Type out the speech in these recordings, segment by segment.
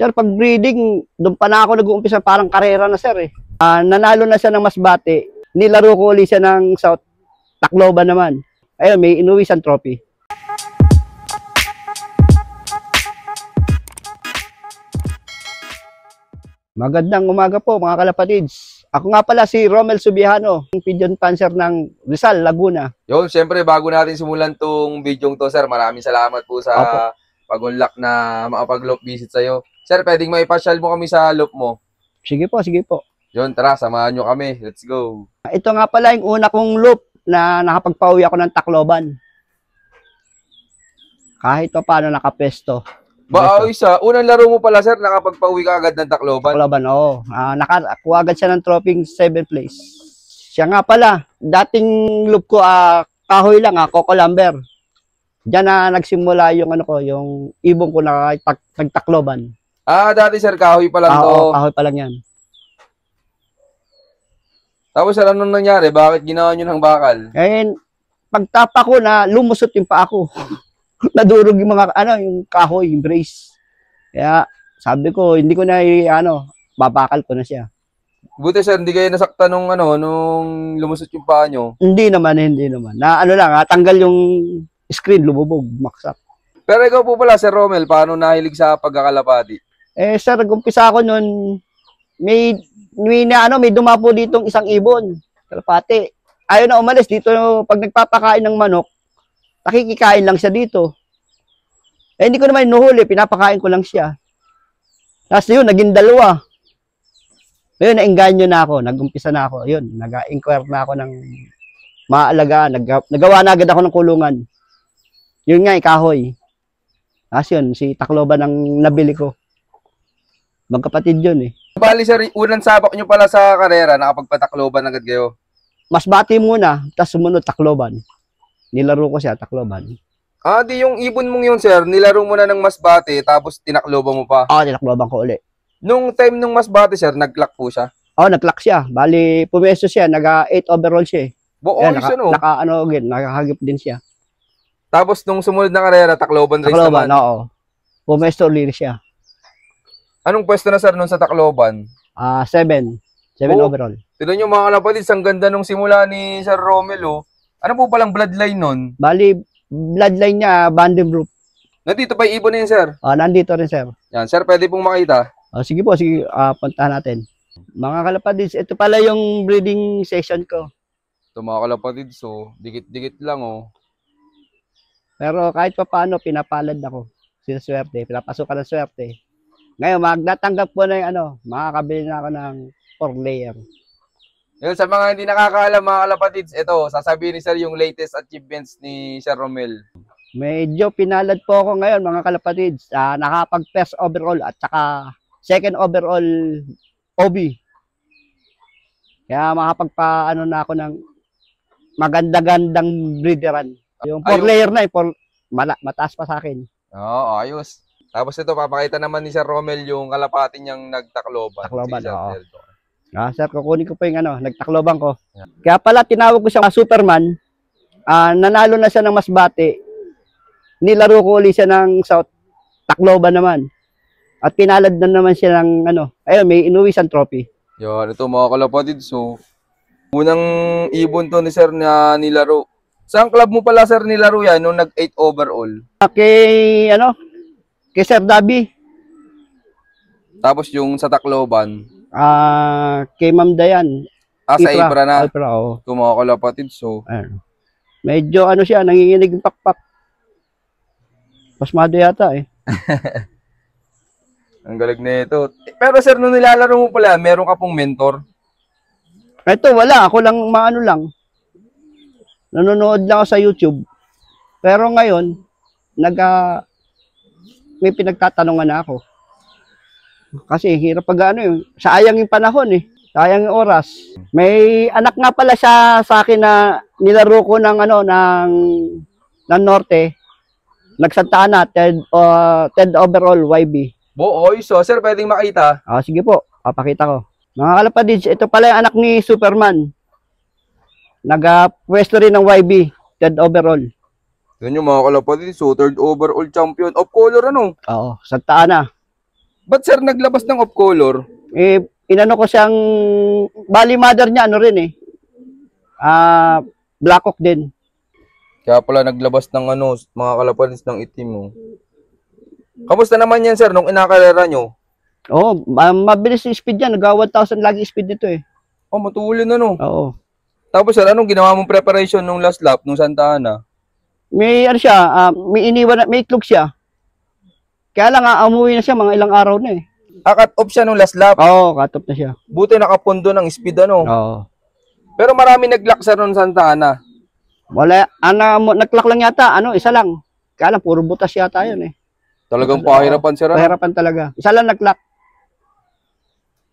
Sir, pag breeding, doon pa na ako nag-uumpisa, parang karera na sir eh. Nanalo na siya ng Masbate, nilaro ko ulit siya ng South Tacloban naman. Ayun, may inuwi siyang trophy. Magandang umaga po mga kalapatids. Ako nga pala si Romel Subiano, Pigeon Panzer ng Rizal, Laguna. Yun, syempre bago natin simulan tong video to, sir, maraming salamat po sa pag-unlock na makapag-loop visit sa'yo. Sir, pwedeng maipasyal mo kami sa loop mo? Sige po, sige po. Yun, tara, samahan nyo kami. Let's go. Ito nga pala yung una kong loop na nakapagpauwi ako ng Tacloban. Kahit pa paano nakapesto. Isa, unang laro mo pala, sir, nakapagpauwi ka agad ng Tacloban? Tacloban, oo. Nakakuha agad siya ng trophy 7th place. Siya nga pala, dating loop ko, kahoy lang, Coco Lumber. Diyan na nagsimula yung yung ibong ko na nagtakloban. Dati sir, kahoy pa lang to. Oo, kahoy pa lang yan. Tapos sir, anong nangyari? Bakit ginawa nyo ng bakal? Ngayon, pagtapa ko na lumusot yung paa ko. Nadurog yung mga, yung kahoy, yung brace. Kaya, sabi ko, hindi ko na, babakal ko na siya. Buti sir, hindi kayo nasaktan nung lumusot yung paa nyo? Hindi naman. Na tanggal yung screen, lumubog, maksak. Pero ikaw po pala, Sir Romel, paano nahilig sa pagkakalapati? Sir, nag-umpisa ako nun, may dumapo ditong isang ibon, kalapati. Ayaw na umalis dito, pag nagpapakain ng manok, nakikikain lang siya dito. Hindi ko naman inuhuli, pinapakain ko lang siya. Tapos yun, naging dalawa. Ayun, naengganyo na ako, nag-umpisa na ako. Yun, nag-inquire na ako ng maalagaan, nagawa na agad ako ng kulungan. Yun nga, kahoy. Tapos yun, si Tacloban ang nabili ko. Magkapatid yun eh. Bali sir, unang sabak nyo pala sa karera, nakapagpa-Tacloban agad kayo? Masbate muna, tapos sumunod Tacloban. Nilaro ko siya, Tacloban. Di yung ibon mong yun sir, nilaro mo na ng Masbate, tapos tinakloban mo pa? Tinakloban ko uli. Nung time nung Masbate sir, nag-clock po siya? Nag-clock siya. Bali, pumesto siya, nag-8 overall siya eh. Nakahagip din siya. Tapos nung sumunod na karera, Tacloban race naman? Tacloban, oo. Pumesto ulit siya. Anong pwesto na sir nun sa Tacloban? 7 overall. Tignan nyo mga kalapatids, ang ganda nung simula ni Sir Romel. Ano po palang bloodline nun? Bali, bloodline niya, Vandenbroek. Nandito pa yung ibon na yun sir? Nandito rin sir. Yan, sir, pwede pong makita? Sige po, sige, puntahan natin. Mga kalapatids, ito pala yung breeding session ko. Ito mga kalapatids, dikit-dikit lang Pero kahit pa paano, pinapalad ako. Sinaswerte, pinapasukan ng swerte. Ngayon, magnatanggap po na yung makakabili na ako ng 4 layer. Yun, sa mga hindi nakakaalam mga kalapatids, ito, sasabihin ni Sir yung latest achievements ni Sir Romel. Medyo pinalad po ako ngayon mga kalapatids. Nakapag-first overall at saka second overall OB. Kaya makapagpa na ako ng maganda-gandang breederan. Yung 4 layer na mataas pa sa akin. Ayos. Tapos ito, papakita naman ni Sir Romel yung kalapati niyang nagtakloban. Takloban, sir, kukunin ko pa yung nagtakloban ko. Yeah. Kaya pala, tinawag ko siya Superman. Nanalo na siya ng Masbate. Nilaro ko ulit siya ng South Tacloban naman. At pinalad na naman siya ng ayun, may inuwi siyang trophy. Yun, ito mga kalapatids. Unang ibon to ni Sir na nilaro. Saan club mo pala sir nilaro yan nung nag-8 overall? Kay Sir Dabi. Tapos yung sa Tacloban? Kay Ma'am Dayan. Sa Ibra na? Ibra, oo. Ito mga kalapatids. Medyo siya, nanginginig yung pakpak. Pasmado yata eh. Ang galing na ito. Pero sir, nung nilalaro mo pala, meron ka pong mentor? Ito, wala. Ako lang, lang. Nanonood lang ako sa YouTube. Pero ngayon, may pinagtatanungan na ako. Kasi hirap pag sayang yung panahon eh. Sayang yung oras. May anak nga pala siya sa akin na nilaro ko ng ng Norte. Nagsanta na, 10 overall YB. Sir, pwedeng makita? Sige po, papakita ko. Mga kalapatids, ito pala yung anak ni Superman. Nag-pwesto rin ng YB, 3rd overall. Yan yung mga kalapatids, 3rd overall champion of color Oo, Santa Ana. Ba't sir naglabas ng off color? Inano ko siyang, bali mother niya, ano rin Black Hawk din. Kaya pala naglabas ng mga kalapanis ng itim mo. Kamusta naman yan sir nung inakarera nyo? Mabilis yung speed yan. Nag-1,000 lagi speed nito eh. Matulin na no. Oo. Tapos sir, anong ginawa mong preparation nung last lap, nung Santa Ana? May may iniwan, may itlog siya. Kaya lang umuwi na siya, mga ilang araw na eh. Cut off siya nung last lap? Oo, cut off na siya. Buti nakapondo ng speed Oo. Pero marami nag-lock sir nung Santa Ana. Wala, nag-lock lang yata, isa lang. Kaya lang, puro butas yata yun eh. Talagang pahirapan sir. Pahirapan talaga. Isa lang nag-lock.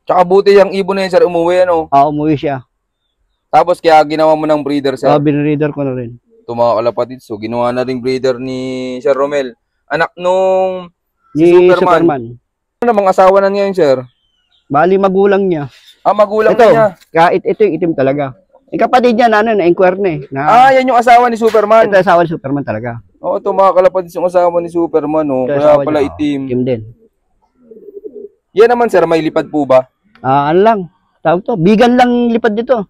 Tsaka buti yung ibon na yun sir, umuwi umuwi siya. Tapos kaya ginawa mo ng breeder sir? Binreader ko na rin. Ito mga kalapatid, so ginawa na rin breeder ni Sir Romel. Anak nung Ni Superman. Ano namang asawa na ngayon sir? Bali magulang niya. Magulang ito, na niya. Kahit ito yung itim talaga. Yung kapatid niya na-inquire na eh. Yan yung asawa ni Superman. Ito asawa ni Superman talaga. Oo, ito mga kalapatid yung asawa ni Superman. Kaya pala niya, itim. Itim din. Yan naman sir, may lipad po ba? Ano lang. Tawag to. Bigan lang lipad dito.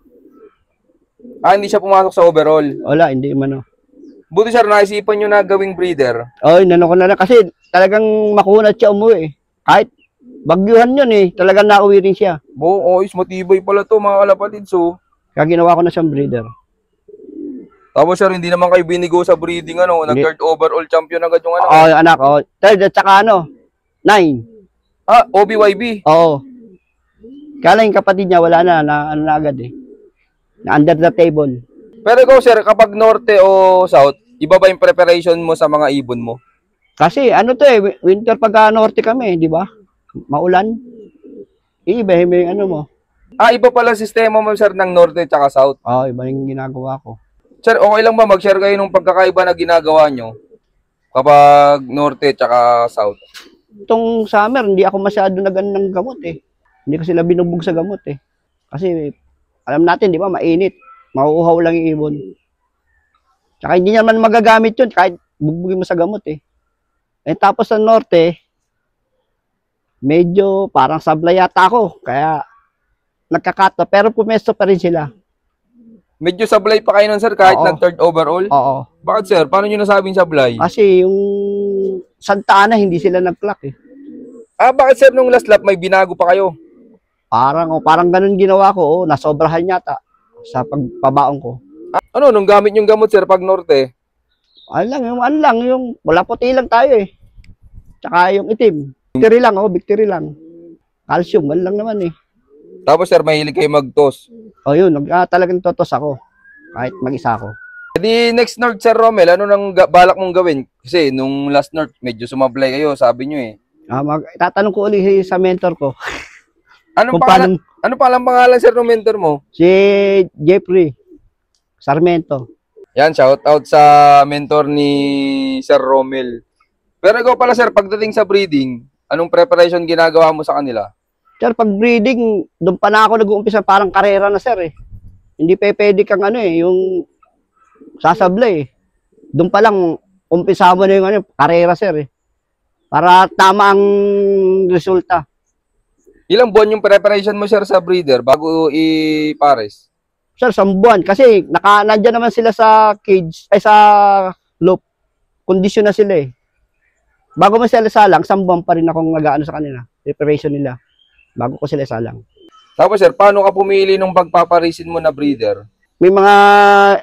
Hindi siya pumasok sa overall. Wala, hindi man. Buti sir, naisipan nyo na gawing breeder. Inano ko na lang. Kasi talagang makunat siya umuwi eh. Kahit bagyuhan yun eh. Talagang nauwi rin siya. Matibay pala to mga kalapatid. So, kaya ginawa ko na siyang breeder. Tapos sir, hindi naman kayo binigo sa breeding nag-third overall champion agad yung anak. Third at saka 9. OBYB. Oo. Kaya lang yung kapatid niya wala na agad eh. Na under the table. Pero ikaw sir, kapag norte o south, iba ba yung preparation mo sa mga ibon mo? Kasi winter pag norte kami, di ba? Maulan. Iba yung mo. Iba pala sistema mo sir ng norte at south. Iba yung ginagawa ko. Sir, okay lang ba mag-share kayo ng pagkakaiba na ginagawa nyo kapag norte at south? Itong summer, hindi ako masyado ng gamot eh. Hindi ko sila binubog sa gamot eh. Kasi alam natin, di ba, mainit. Mauuhaw lang yung ibon. Tsaka hindi naman magagamit yun kahit bugbugin mo sa gamot eh. Tapos sa norte, medyo parang sablay yata ako. Kaya nagkakato. Pero pumesto pa rin sila. Medyo sablay pa kayo nun sir kahit nag-third overall? Oo. Bakit sir? Paano nyo nasabing sablay? Kasi yung Santa Ana, hindi sila nag-clock eh. Bakit sir nung last lap may binago pa kayo? Parang ganun ginawa ko. Nasobrahan yata sa pagpabaon ko. Nung gamit yung gamot sir pag norte? Yung wala puti lang tayo eh. Tsaka yung itim. Victory lang. Calcium, lang naman eh. Tapos sir, mahilig kayo mag-toss? Yun, talagang totos ako. Kahit mag-isa ako. Di next North Sir Romel, ano nang balak mong gawin? Kasi nung last North, medyo sumablay kayo, sabi nyo eh. Tatanong ko ulit sa mentor ko. Anong pangalan sir ng mentor mo? Si Jeffrey Sarmento. Yan, shout out sa mentor ni Sir Romel. Pero ikaw pala sir, pagdating sa breeding, anong preparation ginagawa mo sa kanila? Sir, pag breeding, doon pa na ako nag-uumpisa, parang karera na sir eh. Hindi pwede kang yung sasablay eh. Doon pa lang, umpisa mo na yung karera sir eh. Para tama ang resulta. Ilang buwan yung preparation mo sir sa breeder bago i-pares? Sir, 1 buwan. Kasi nandyan naman sila sa cage, sa loop. Kondisyon na sila eh. Bago mo sila salang, 1 buwan pa rin akong nag-aano sa kanila. Preparation nila. Bago ko sila salang. Tapos sir, paano ka pumili nung pagpaparisin mo na breeder? May mga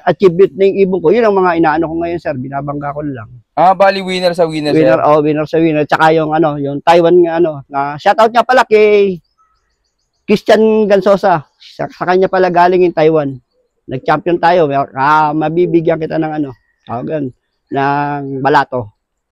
achievement na yung ibon ko. Yun ang mga inaano ko ngayon sir. Binabangga ko lang. Bali winner sa winner sir? Winner sa winner. Tsaka yung yung Taiwan na shoutout nga pala kay Christian Gansosa. Sa kanya pala galing in Taiwan. Nag-champion tayo. Mabibigyan kita ng ng balato.